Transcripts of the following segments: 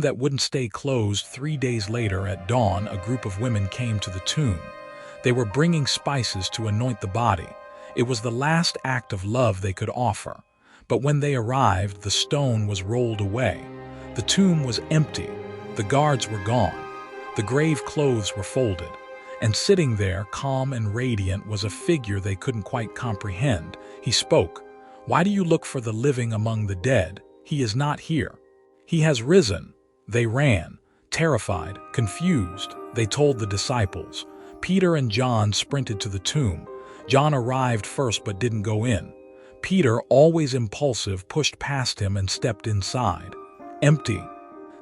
tomb that wouldn't stay closed. 3 days later, at dawn, a group of women came to the tomb. They were bringing spices to anoint the body. It was the last act of love they could offer. But when they arrived, the stone was rolled away. The tomb was empty. The guards were gone. The grave clothes were folded. And sitting there, calm and radiant, was a figure they couldn't quite comprehend. He spoke. "Why do you look for the living among the dead? He is not here. He has risen." They ran, terrified, confused. They told the disciples. Peter and John sprinted to the tomb. John arrived first but didn't go in. Peter, always impulsive, pushed past him and stepped inside. Empty.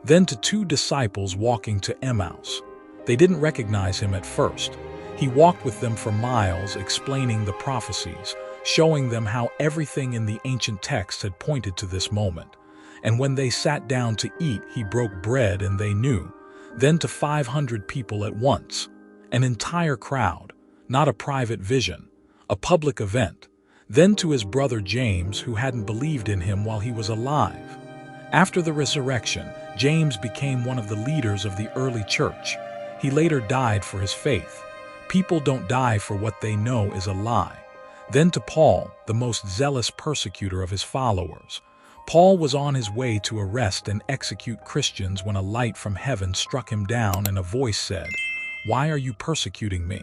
Then to two disciples walking to Emmaus. They didn't recognize him at first. He walked with them for miles, explaining the prophecies, showing them how everything in the ancient texts had pointed to this moment. And when they sat down to eat, he broke bread and they knew. Then to 500 people at once. An entire crowd, not a private vision, a public event. Then to his brother James, who hadn't believed in him while he was alive. After the resurrection, James became one of the leaders of the early church. He later died for his faith. People don't die for what they know is a lie. Then to Paul, the most zealous persecutor of his followers. Paul was on his way to arrest and execute Christians when a light from heaven struck him down and a voice said, "Why are you persecuting me?"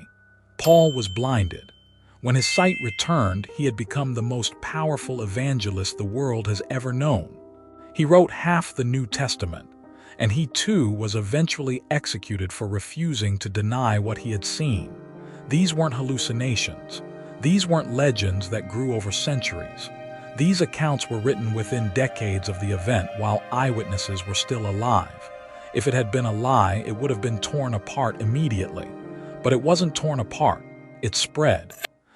Paul was blinded. When his sight returned, he had become the most powerful evangelist the world has ever known. He wrote half the New Testament, and he too was eventually executed for refusing to deny what he had seen. These weren't hallucinations. These weren't legends that grew over centuries. These accounts were written within decades of the event while eyewitnesses were still alive. If it had been a lie, it would have been torn apart immediately. But it wasn't torn apart. It spread.